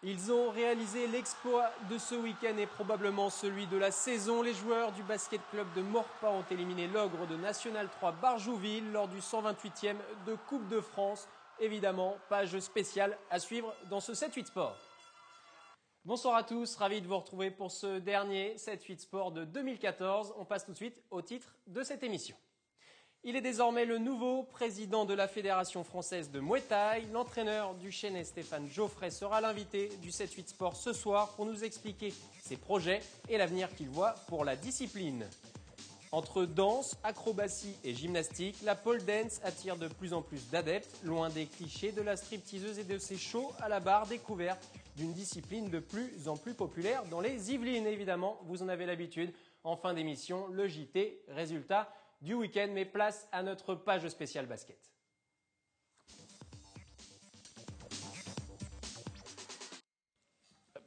Ils ont réalisé l'exploit de ce week-end et probablement celui de la saison. Les joueurs du basket club de Maurepas ont éliminé l'Ogre de National 3 Barjouville lors du 128e de Coupe de France. Évidemment, page spéciale à suivre dans ce 7-8 Sport. Bonsoir à tous, ravi de vous retrouver pour ce dernier 7-8 Sport de 2014. On passe tout de suite au titre de cette émission. Il est désormais le nouveau président de la Fédération française de Muay Thai. L'entraîneur du Chennai Stéphane Geoffrey sera l'invité du 7-8 Sport ce soir pour nous expliquer ses projets et l'avenir qu'il voit pour la discipline. Entre danse, acrobatie et gymnastique, la pole dance attire de plus en plus d'adeptes, loin des clichés de la stripteaseuse et de ses shows à la barre, découverte d'une discipline de plus en plus populaire dans les Yvelines. Évidemment, vous en avez l'habitude. En fin d'émission, le JT, résultat du week-end, mais place à notre page spéciale basket.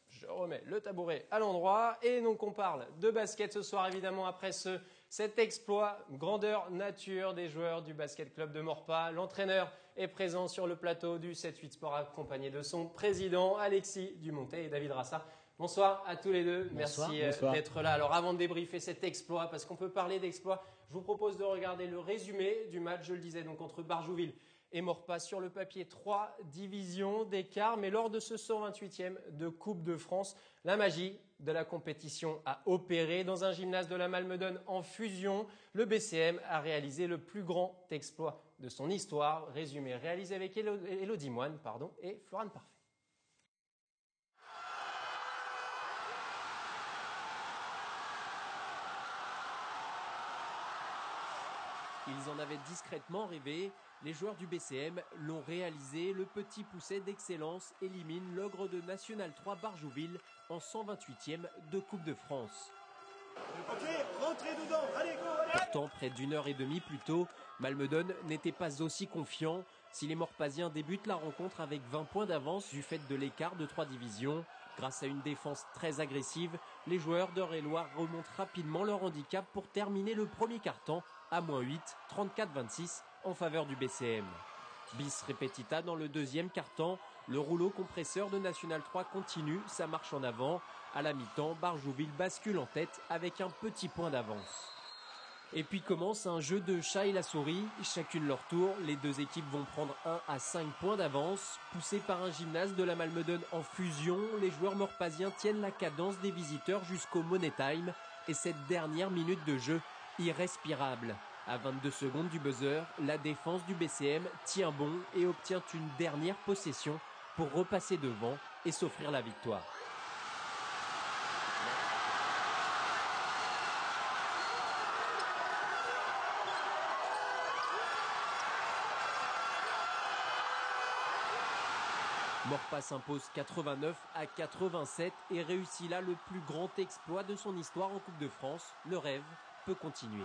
Je remets le tabouret à l'endroit et donc on parle de basket ce soir évidemment après cet exploit grandeur nature des joueurs du basket club de Maurepas. L'entraîneur est présent sur le plateau du 7-8 Sport accompagné de son président Alexis Dumontet et David Rassa. Bonsoir à tous les deux. Bonsoir. Merci d'être là. Alors avant de débriefer cet exploit, parce qu'on peut parler d'exploit, je vous propose de regarder le résumé du match, je le disais, donc entre Barjouville et Maurepas. Sur le papier, 3 divisions d'écart, mais lors de ce 128e de Coupe de France, la magie de la compétition a opéré. Dans un gymnase de la Malmedonne en fusion, le BCM a réalisé le plus grand exploit de son histoire. Résumé réalisé avec Elodie Moine et Florane Parfait. Ils en avaient discrètement rêvé, les joueurs du BCM l'ont réalisé, le petit pousset d'excellence élimine l'Ogre de National 3 Barjouville en 128e de Coupe de France. Ok, rentrez dedans, allez go, allez. Pourtant, près d'une heure et demie plus tôt, Malmedonne n'était pas aussi confiant. Si les Maurepasiens débutent la rencontre avec 20 points d'avance du fait de l'écart de 3 divisions, grâce à une défense très agressive, les joueurs d'Eure-et-Loir remontent rapidement leur handicap pour terminer le premier quart-temps à -8, 34-26 en faveur du BCM. Bis repetita dans le deuxième quart-temps, le rouleau compresseur de National 3 continue sa marche en avant. À la mi-temps, Barjouville bascule en tête avec un petit point d'avance. Et puis commence un jeu de chat et la souris, chacune leur tour. Les deux équipes vont prendre 1 à 5 points d'avance. Poussés par un gymnase de la Malmedonne en fusion, les joueurs maurepasiens tiennent la cadence des visiteurs jusqu'au Money Time. Et cette dernière minute de jeu, irrespirable. À 22 secondes du buzzer, la défense du BCM tient bon et obtient une dernière possession pour repasser devant et s'offrir la victoire. Maurepas s'impose 89 à 87 et réussit là le plus grand exploit de son histoire en Coupe de France. Le rêve peut continuer.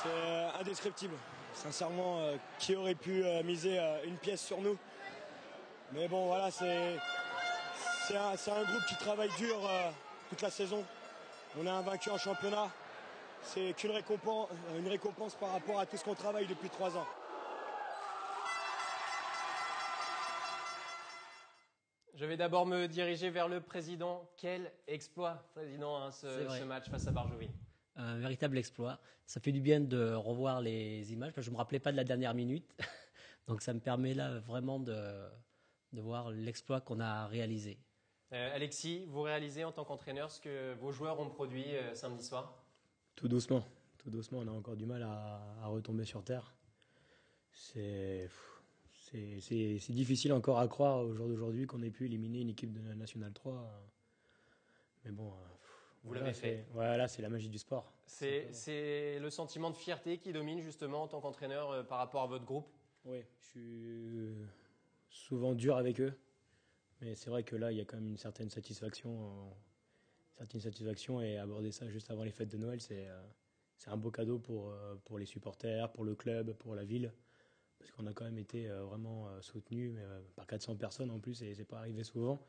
C'est indescriptible. Sincèrement, qui aurait pu miser une pièce sur nous? Mais bon, voilà, c'est un groupe qui travaille dur toute la saison. On est invaincu en championnat. C'est qu'une récompense par rapport à tout ce qu'on travaille depuis 3 ans. Je vais d'abord me diriger vers le président. Quel exploit, président, ce match face à Barjouville. Un véritable exploit. Ça fait du bien de revoir les images, parce que je ne me rappelais pas de la dernière minute. Donc ça me permet là vraiment de voir l'exploit qu'on a réalisé. Alexis, vous réalisez en tant qu'entraîneur ce que vos joueurs ont produit samedi soir? Tout doucement, on a encore du mal à retomber sur terre. C'est difficile encore à croire au jour d'aujourd'hui qu'on ait pu éliminer une équipe de National 3. Mais bon, vous l'avez fait. Voilà, c'est la magie du sport. C'est le sentiment de fierté qui domine justement en tant qu'entraîneur par rapport à votre groupe? Oui, je suis souvent dur avec eux. Mais c'est vrai que là, il y a quand même une certaine satisfaction. Et aborder ça juste avant les fêtes de Noël, c'est un beau cadeau pour les supporters, pour le club, pour la ville. Parce qu'on a quand même été vraiment soutenus par 400 personnes en plus, et c'est pas arrivé souvent.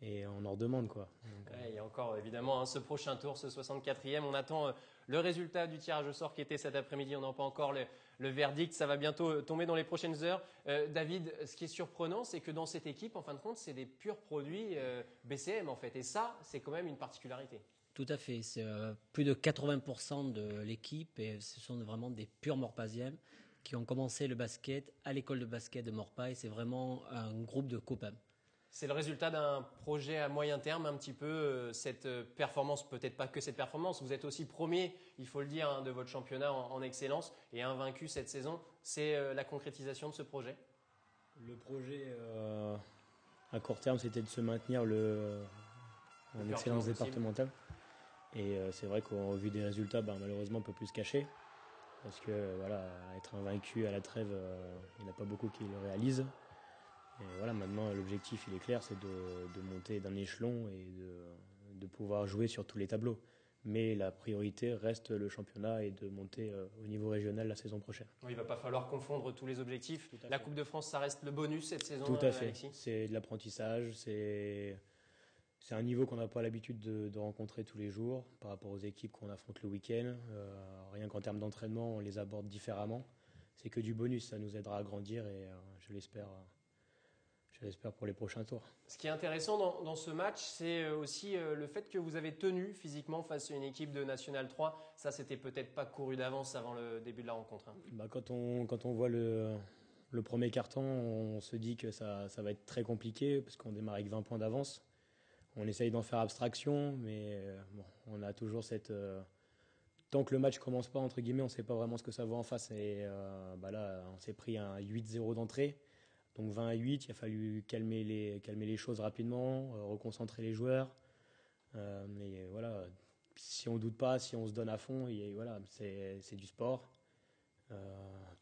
et on en redemande, quoi. Donc, il y a encore évidemment ce prochain tour, ce 64e. On attend le résultat du tirage au sort qui était cet après-midi. On n'a pas encore le verdict. Ça va bientôt tomber dans les prochaines heures. David, ce qui est surprenant, c'est que dans cette équipe, en fin de compte, c'est des purs produits BCM en fait. Et ça, c'est quand même une particularité. Tout à fait. C'est plus de 80% de l'équipe et ce sont vraiment des purs Morpasiens qui ont commencé le basket à l'école de basket de Morpa et c'est vraiment un groupe de copains. C'est le résultat d'un projet à moyen terme, un petit peu cette performance, peut-être pas que cette performance. Vous êtes aussi premier, il faut le dire, hein, de votre championnat en excellence et invaincu cette saison. C'est la concrétisation de ce projet. le projet à court terme, c'était de se maintenir en excellence départementale. Et c'est vrai qu'au vu des résultats, malheureusement, on ne peut plus se cacher. Parce que voilà, être invaincu à la trêve, il n'y en a pas beaucoup qui le réalisent. Et voilà, maintenant, l'objectif, il est clair, c'est de monter d'un échelon et de pouvoir jouer sur tous les tableaux. Mais la priorité reste le championnat et de monter au niveau régional la saison prochaine. Oui, il ne va pas falloir confondre tous les objectifs. La Coupe de France, ça reste le bonus cette saison, Tout à fait. Alexis. C'est de l'apprentissage, c'est un niveau qu'on n'a pas l'habitude de rencontrer tous les jours par rapport aux équipes qu'on affronte le week-end. Rien qu'en termes d'entraînement, on les aborde différemment. C'est que du bonus, ça nous aidera à grandir et je l'espère pour les prochains tours. Ce qui est intéressant dans ce match, c'est aussi le fait que vous avez tenu physiquement face à une équipe de National 3. Ça, c'était peut-être pas couru d'avance avant le début de la rencontre. Hein. Quand on voit le premier carton, on se dit que ça va être très compliqué parce qu'on démarre avec 20 points d'avance. On essaye d'en faire abstraction, mais on a toujours cette... tant que le match commence pas, entre guillemets, on ne sait pas vraiment ce que ça vaut en face. Et là, on s'est pris un 8-0 d'entrée. Donc 20-8, il a fallu calmer les choses rapidement, reconcentrer les joueurs. Mais voilà, si on ne doute pas, si on se donne à fond, voilà, c'est du sport.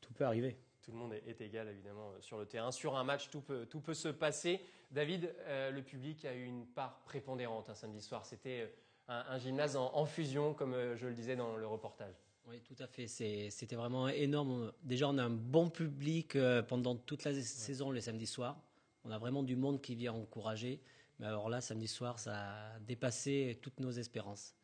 Tout peut arriver. Tout le monde est égal, évidemment, sur le terrain. Sur un match, tout peut se passer. David, le public a eu une part prépondérante un samedi soir. C'était un gymnase en fusion, comme je le disais dans le reportage. Oui, tout à fait. C'était vraiment énorme. Déjà, on a un bon public pendant toute la saison le samedi soir. On a vraiment du monde qui vient encourager. Mais alors là, samedi soir, ça a dépassé toutes nos espérances.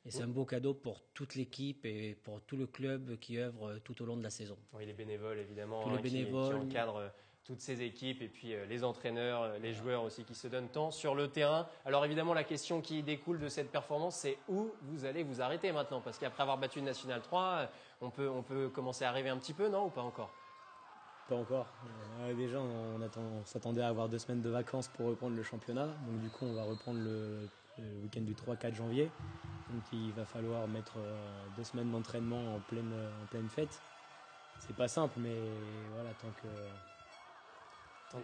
Et c'est un beau cadeau pour toute l'équipe et pour tout le club qui œuvre tout au long de la saison. Oui, les bénévoles, évidemment, tous les bénévoles, qui encadrent toutes ces équipes et puis les entraîneurs, les joueurs aussi qui se donnent tant sur le terrain. Alors évidemment, la question qui découle de cette performance, c'est où vous allez vous arrêter maintenant? Parce qu'après avoir battu le National 3, on peut commencer à rêver un petit peu, non, ou pas encore? Pas encore. Déjà, on s'attendait à avoir 2 semaines de vacances pour reprendre le championnat. Donc du coup, on va reprendre le week-end du 3-4 janvier. Donc il va falloir mettre 2 semaines d'entraînement en pleine fête. C'est pas simple, mais voilà, tant que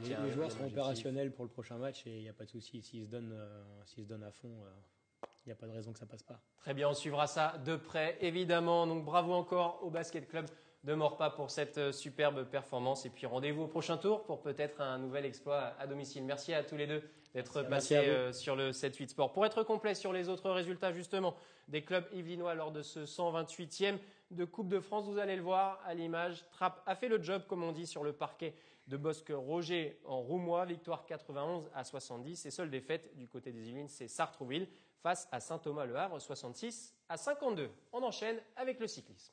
les joueurs seront opérationnels pour le prochain match et il n'y a pas de souci. S'ils se donnent à fond, il n'y a pas de raison que ça passe pas. Très bien, on suivra ça de près, évidemment. Donc bravo encore au Basket Club de Morpa pour cette superbe performance. Et puis rendez-vous au prochain tour pour peut-être un nouvel exploit à domicile. Merci à tous les deux d'être passés sur le 7-8 Sport. Pour être complet sur les autres résultats justement des clubs yvelinois lors de ce 128e de Coupe de France, vous allez le voir à l'image. Trappes a fait le job, comme on dit, sur le parquet de Bosc-Roger en Roumois. Victoire 91-70. Et seule défaite du côté des Yvelines, c'est Sartrouville face à Saint-Thomas-le Havre, 66-52. On enchaîne avec le cyclisme.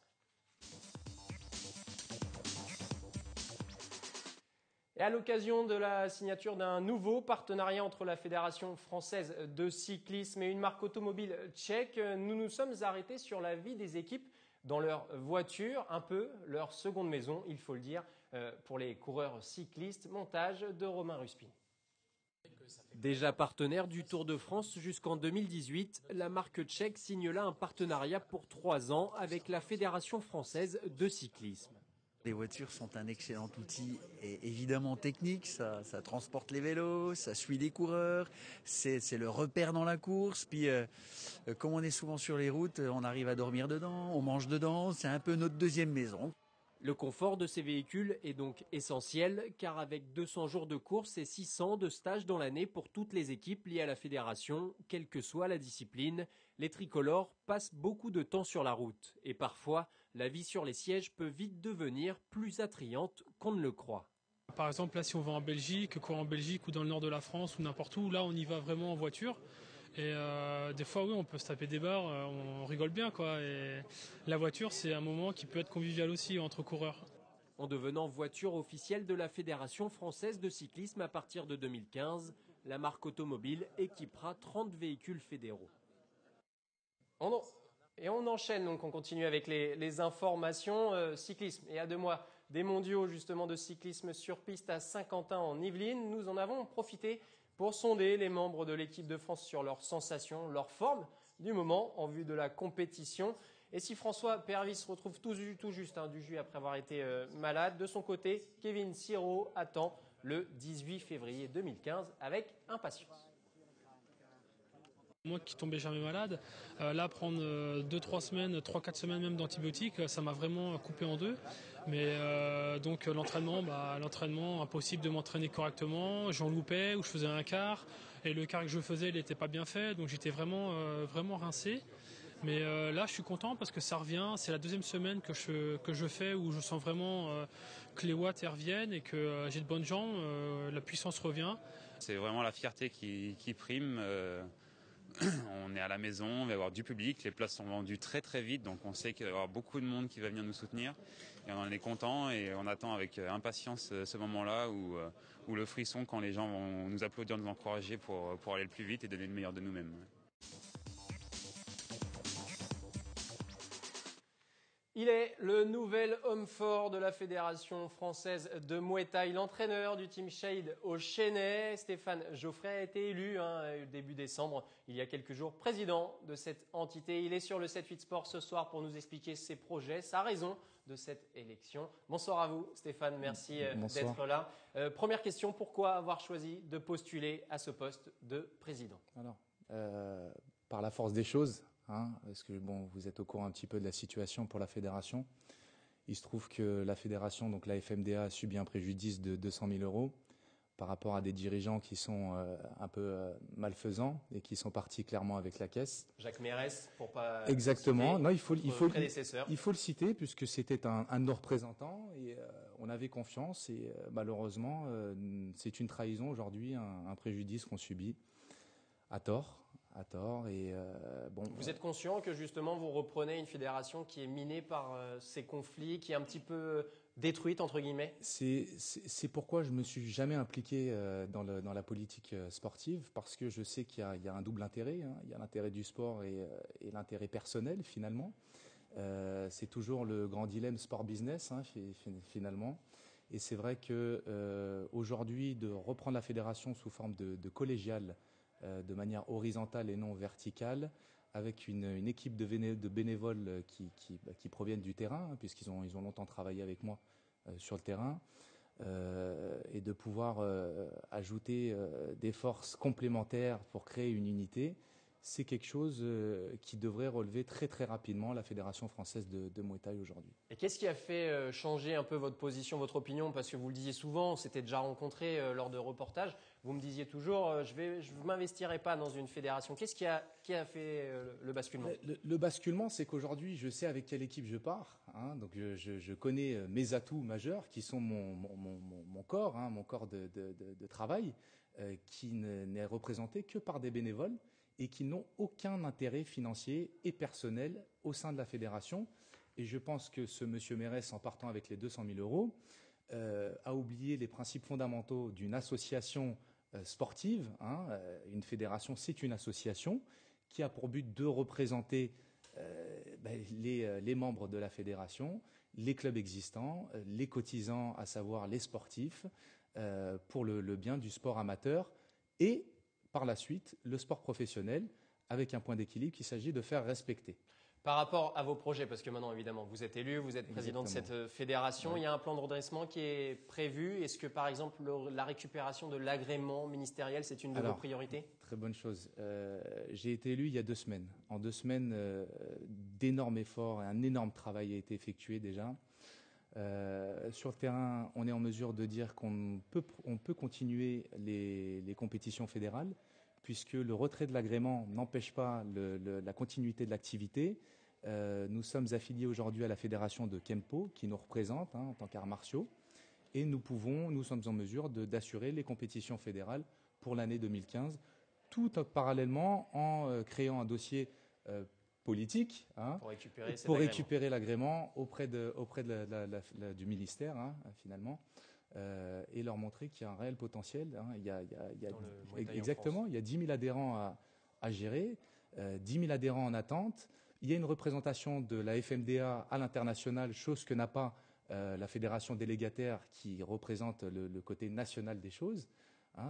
Et à l'occasion de la signature d'un nouveau partenariat entre la Fédération française de cyclisme et une marque automobile tchèque, nous nous sommes arrêtés sur la vie des équipes dans leur voiture, un peu leur seconde maison, il faut le dire, pour les coureurs cyclistes. Montage de Romain Ruspin. Déjà partenaire du Tour de France jusqu'en 2018, la marque tchèque signe là un partenariat pour 3 ans avec la Fédération française de cyclisme. Les voitures sont un excellent outil et évidemment technique, ça transporte les vélos, ça suit les coureurs, c'est le repère dans la course. Puis comme on est souvent sur les routes, on arrive à dormir dedans, on mange dedans, c'est un peu notre deuxième maison. Le confort de ces véhicules est donc essentiel car avec 200 jours de course et 600 de stages dans l'année pour toutes les équipes liées à la fédération, quelle que soit la discipline, les tricolores passent beaucoup de temps sur la route et parfois la vie sur les sièges peut vite devenir plus attrayante qu'on ne le croit. Par exemple, là, si on va en Belgique, courir en Belgique ou dans le nord de la France ou n'importe où, là, on y va vraiment en voiture. Et des fois, oui, on peut se taper des barres, on rigole bien, quoi. Et la voiture, c'est un moment qui peut être convivial aussi entre coureurs. En devenant voiture officielle de la Fédération française de cyclisme à partir de 2015, la marque automobile équipera 30 véhicules fédéraux. Et on enchaîne, donc on continue avec les informations cyclisme. Et à 2 mois des mondiaux justement de cyclisme sur piste à Saint-Quentin en Yvelines, nous en avons profité pour sonder les membres de l'équipe de France sur leurs sensations, leur forme du moment en vue de la compétition. Et si François Pervis se retrouve tout juste du jus après avoir été malade, de son côté, Kevin Siro attend le 18 février 2015 avec impatience. Moi qui tombais jamais malade, là prendre 2-3 semaines, 3-4 semaines même d'antibiotiques, ça m'a vraiment coupé en deux. Mais donc l'entraînement, impossible de m'entraîner correctement, j'en loupais ou je faisais un quart et le quart que je faisais il n'était pas bien fait, donc j'étais vraiment rincé. Mais là je suis content parce que ça revient, c'est la 2e semaine que je fais où je sens vraiment que les watts reviennent et que j'ai de bonnes jambes, la puissance revient. C'est vraiment la fierté qui prime. On est à la maison, on va avoir du public, les places sont vendues très très vite, donc on sait qu'il va y avoir beaucoup de monde qui va venir nous soutenir. Et on en est content et on attend avec impatience ce moment-là où le frisson quand les gens vont nous applaudir, nous encourager pour aller le plus vite et donner le meilleur de nous-mêmes. Il est le nouvel homme fort de la Fédération française de Muay Thai, l'entraîneur du Team Shade au Chennai. Stéphane Geoffrey a été élu début décembre, il y a quelques jours, président de cette entité. Il est sur le 7-8 Sport ce soir pour nous expliquer ses projets, sa raison de cette élection. Bonsoir à vous Stéphane, merci d'être là. Première question, pourquoi avoir choisi de postuler à ce poste de président? Alors, par la force des choses. Parce que vous êtes au courant un petit peu de la situation pour la fédération. Il se trouve que la fédération, donc la FMDA, a subi un préjudice de 200 000 euros par rapport à des dirigeants qui sont un peu malfaisants et qui sont partis clairement avec la caisse. Jacques Mérès, pour pas exactement. Citer non, il faut le citer puisque c'était un de nos représentants et on avait confiance et malheureusement c'est une trahison aujourd'hui, un préjudice qu'on subit à tort. Et Vous êtes conscient que justement vous reprenez une fédération qui est minée par ces conflits, qui est un petit peu détruite entre guillemets? C'est pourquoi je me suis jamais impliqué dans la politique sportive, parce que je sais qu'il y a un double intérêt. Il y a l'intérêt du sport et l'intérêt personnel finalement. C'est toujours le grand dilemme sport-business finalement. Et c'est vrai que aujourd'hui de reprendre la fédération sous forme de collégiale, de manière horizontale et non verticale, avec une équipe de bénévoles qui proviennent du terrain, puisqu'ils ont longtemps travaillé avec moi sur le terrain, et de pouvoir ajouter des forces complémentaires pour créer une unité, c'est quelque chose qui devrait relever très très rapidement la Fédération française de Muay Thai aujourd'hui. Et qu'est-ce qui a fait changer un peu votre position, votre opinion? Parce que vous le disiez souvent, on s'était déjà rencontrés lors de reportages, vous me disiez toujours je ne m'investirai pas dans une fédération. Qu'est-ce qui a fait le basculement? Le basculement, c'est qu'aujourd'hui, je sais avec quelle équipe je pars. Donc je connais mes atouts majeurs qui sont mon corps, mon corps de travail, qui n'est représenté que par des bénévoles et qui n'ont aucun intérêt financier et personnel au sein de la fédération. Et je pense que ce monsieur Mérès, en partant avec les 200 000 euros, a oublié les principes fondamentaux d'une association sportive. Une fédération, c'est une association qui a pour but de représenter les membres de la fédération, les clubs existants, les cotisants, à savoir les sportifs, pour le bien du sport amateur et par la suite le sport professionnel, avec un point d'équilibre qu'il s'agit de faire respecter. Par rapport à vos projets, parce que maintenant évidemment vous êtes élu, vous êtes président Exactement. de cette fédération, Oui. il y a un plan de redressement qui est prévu. Est-ce que par exemple la récupération de l'agrément ministériel, c'est une de vos priorités? Très bonne chose. J'ai été élu il y a 2 semaines. En 2 semaines, d'énormes efforts et un énorme travail a été effectué déjà. Sur le terrain, on est en mesure de dire qu'on peut continuer les compétitions fédérales, puisque le retrait de l'agrément n'empêche pas la continuité de l'activité. Nous sommes affiliés aujourd'hui à la fédération de Kempo, qui nous représente en tant qu'arts martiaux. et nous sommes en mesure d'assurer les compétitions fédérales pour l'année 2015, tout parallèlement en créant un dossier politique pour récupérer l'agrément auprès du ministère, finalement, et leur montrer qu'il y a un réel potentiel. Il y a exactement, il y a 10 000 adhérents à gérer, 10 000 adhérents en attente. Il y a une représentation de la FMDA à l'international, chose que n'a pas la fédération délégataire qui représente le côté national des choses.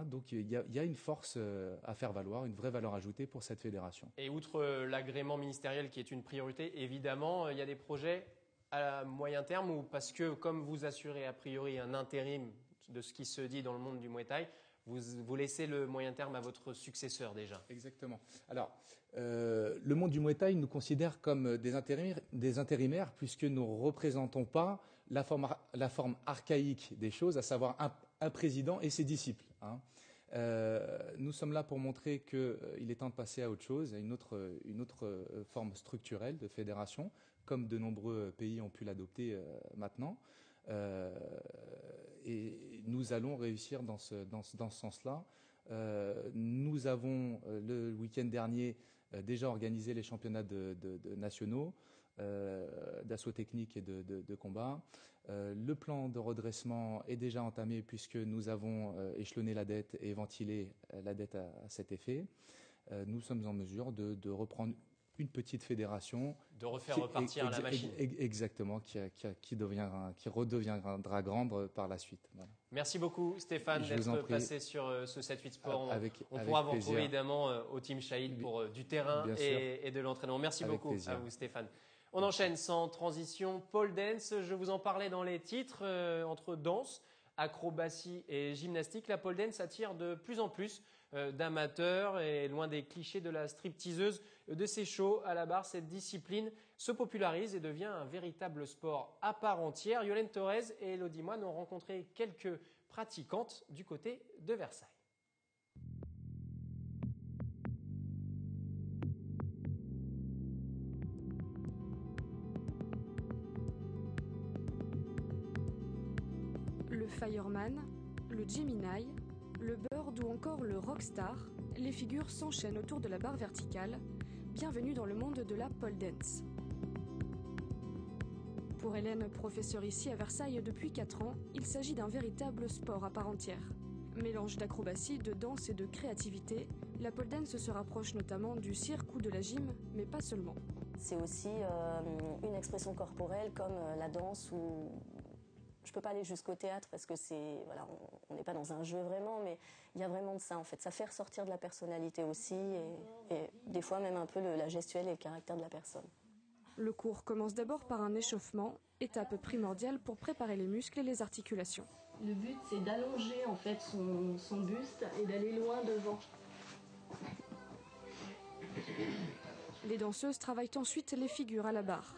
Donc il y a une force à faire valoir, une vraie valeur ajoutée pour cette fédération. Et outre l'agrément ministériel qui est une priorité, évidemment, il y a des projets à moyen terme ou parce que comme vous assurez a priori un intérim de ce qui se dit dans le monde du Muay Thai, vous laissez le moyen terme à votre successeur déjà. Exactement. Alors, le monde du Muay Thai nous considère comme des intérimaires puisque nous ne représentons pas la forme archaïque des choses, à savoir un président et ses disciples. Nous sommes là pour montrer qu'il est temps de passer à autre chose, à une autre forme structurelle de fédération, comme de nombreux pays ont pu l'adopter maintenant. Et nous allons réussir dans ce sens-là. Nous avons, le week-end dernier, déjà organisé les championnats nationaux d'assaut technique et de combat. Le plan de redressement est déjà entamé puisque nous avons échelonné la dette et ventilé la dette à cet effet. Nous sommes en mesure de reprendre une petite fédération. De refaire repartir la machine. Exactement, qui redeviendra grande par la suite. Voilà. Merci beaucoup Stéphane d'être passé sur ce 7-8 Sport. On pourra vous retrouver évidemment au Team Shahid pour du terrain et de l'entraînement. Merci beaucoup à vous Stéphane. On enchaîne sans transition. Pole dance, je vous en parlais dans les titres, entre danse, acrobatie et gymnastique. La pole dance attire de plus en plus d'amateurs et loin des clichés de la stripteaseuse de ces shows à la barre, cette discipline se popularise et devient un véritable sport à part entière. Yolène Torres et Elodie Moine ont rencontré quelques pratiquantes du côté de Versailles. Le fireman, le Gemini, le bird ou encore le rockstar, les figures s'enchaînent autour de la barre verticale. Bienvenue dans le monde de la pole dance. Pour Hélène, professeure ici à Versailles depuis 4 ans, il s'agit d'un véritable sport à part entière. Mélange d'acrobatie, de danse et de créativité, la pole dance se rapproche notamment du cirque ou de la gym, mais pas seulement. C'est aussi une expression corporelle comme la danse ou... Je ne peux pas aller jusqu'au théâtre parce que on n'est pas dans un jeu vraiment, mais il y a vraiment de ça en fait. Ça fait ressortir de la personnalité aussi et des fois même un peu la gestuelle et le caractère de la personne. Le cours commence d'abord par un échauffement, étape primordiale pour préparer les muscles et les articulations. Le but c'est d'allonger en fait son buste et d'aller loin devant. Les danseuses travaillent ensuite les figures à la barre.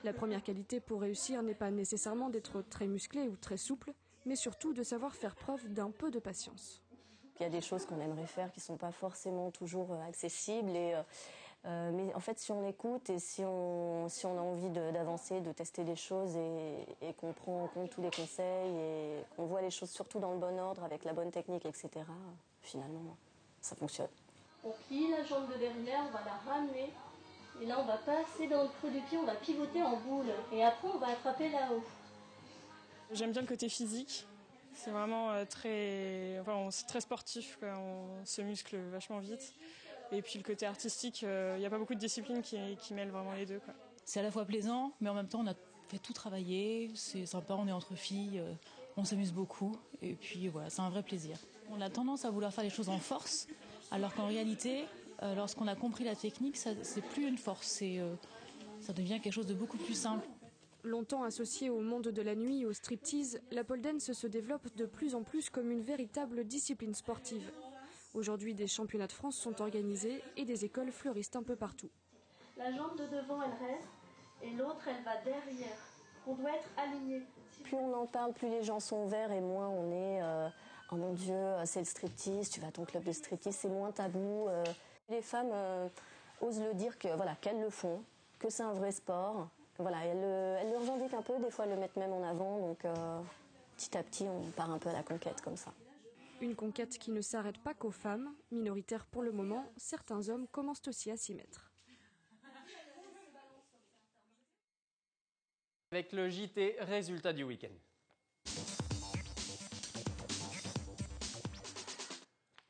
La première qualité pour réussir n'est pas nécessairement d'être très musclé ou très souple, mais surtout de savoir faire preuve d'un peu de patience. Il y a des choses qu'on aimerait faire qui ne sont pas forcément toujours accessibles, mais en fait si on écoute et si on a envie d'avancer, de tester des choses et qu'on prend en compte tous les conseils et qu'on voit les choses surtout dans le bon ordre, avec la bonne technique, etc., finalement ça fonctionne. On plie la jambe de derrière, on va la ramener. Et là, on va passer dans le creux du pied, on va pivoter en boule. Et après, on va attraper là-haut. J'aime bien le côté physique. C'est vraiment c'est très sportif, quoi. On se muscle vachement vite. Et puis le côté artistique, il n'y a pas beaucoup de disciplines qui mêlent vraiment les deux, quoi. C'est à la fois plaisant, mais en même temps, on a fait tout travailler. C'est sympa, on est entre filles, on s'amuse beaucoup. Et puis voilà, c'est un vrai plaisir. On a tendance à vouloir faire les choses en force, alors qu'en réalité... lorsqu'on a compris la technique, c'est plus une force, ça devient quelque chose de beaucoup plus simple. Longtemps associée au monde de la nuit et au striptease, la pole dance se développe de plus en plus comme une véritable discipline sportive. Aujourd'hui, des championnats de France sont organisés et des écoles fleurissent un peu partout. La jambe de devant, elle reste, et l'autre, elle va derrière. On doit être aligné. Plus on en parle, plus les gens sont ouverts et moins on est « Oh mon Dieu, c'est le striptease, tu vas à ton club de striptease », c'est moins tabou. Les femmes osent le dire qu'elles le font, que c'est un vrai sport. Voilà, elles le revendiquent un peu, des fois elles le mettent même en avant, donc petit à petit, on part un peu à la conquête comme ça. Une conquête qui ne s'arrête pas qu'aux femmes. Minoritaires pour le moment, certains hommes commencent aussi à s'y mettre. Avec le JT résultat du week-end.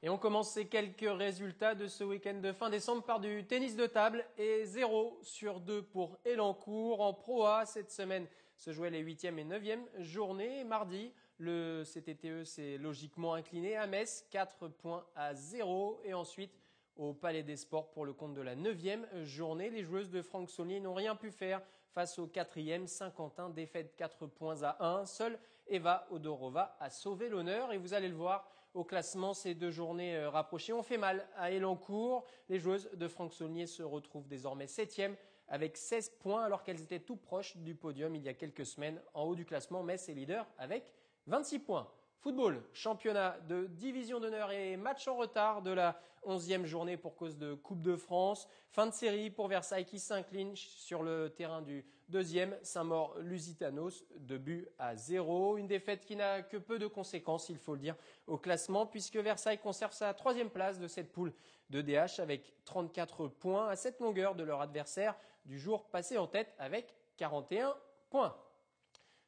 Et on commence ces quelques résultats de ce week-end de fin décembre par du tennis de table et 0 sur 2 pour Elancourt. En Pro A, cette semaine se jouaient les 8e et 9e journées. Mardi, le CTTE s'est logiquement incliné à Metz, 4-0. Et ensuite, au Palais des Sports pour le compte de la 9e journée, les joueuses de Franck Saulnier n'ont rien pu faire face au 4e Saint-Quentin, défaite 4-1. Seule Eva Odorova a sauvé l'honneur et vous allez le voir, au classement, ces 2 journées rapprochées ont fait mal à Elancourt. Les joueuses de Franck Saulnier se retrouvent désormais 7e avec 16 points alors qu'elles étaient tout proches du podium il y a quelques semaines. En haut du classement, Metz est leader avec 26 points. Football, championnat de division d'honneur et match en retard de la 11e journée pour cause de Coupe de France. Fin de série pour Versailles qui s'incline sur le terrain du 2e Saint-Maur-Lusitanos, 2-0. Une défaite qui n'a que peu de conséquences, il faut le dire, au classement puisque Versailles conserve sa 3e place de cette poule de DH avec 34 points à cette longueur de leur adversaire du jour passé en tête avec 41 points.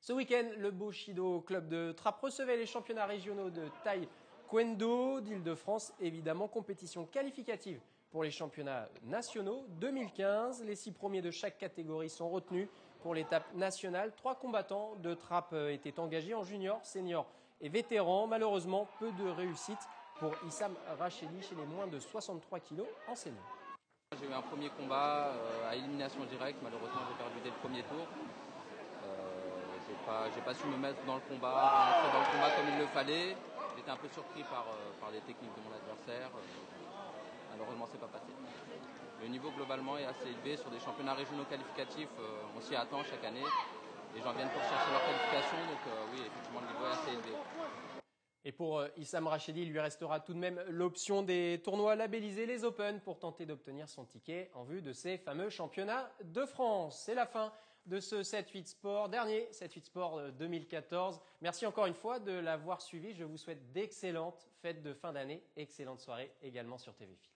Ce week-end, le Bushido Club de Trappes recevait les championnats régionaux de taekwondo d'Île-de-France. Évidemment, compétition qualificative pour les championnats nationaux 2015. Les 6 premiers de chaque catégorie sont retenus pour l'étape nationale. 3 combattants de Trappes étaient engagés en junior, senior et vétéran. Malheureusement, peu de réussite pour Issam Rachedi chez les moins de 63 kg en senior. J'ai eu un premier combat à élimination directe. Malheureusement, j'ai perdu dès le premier tour. J'ai pas su me mettre dans le combat, rentrer dans le combat comme il le fallait. J'étais un peu surpris par les techniques de mon adversaire. Malheureusement, c'est pas passé. Le niveau globalement est assez élevé sur des championnats régionaux qualificatifs. On s'y attend chaque année. Les gens viennent pour chercher leur qualification, donc oui, effectivement, le niveau est assez élevé. Et pour Issam Rachedi, il lui restera tout de même l'option des tournois labellisés, les Open, pour tenter d'obtenir son ticket en vue de ces fameux championnats de France. C'est la fin de ce 7-8 Sport, dernier 7-8 Sport 2014. Merci encore une fois de l'avoir suivi. Je vous souhaite d'excellentes fêtes de fin d'année, excellente soirée également sur TV Film.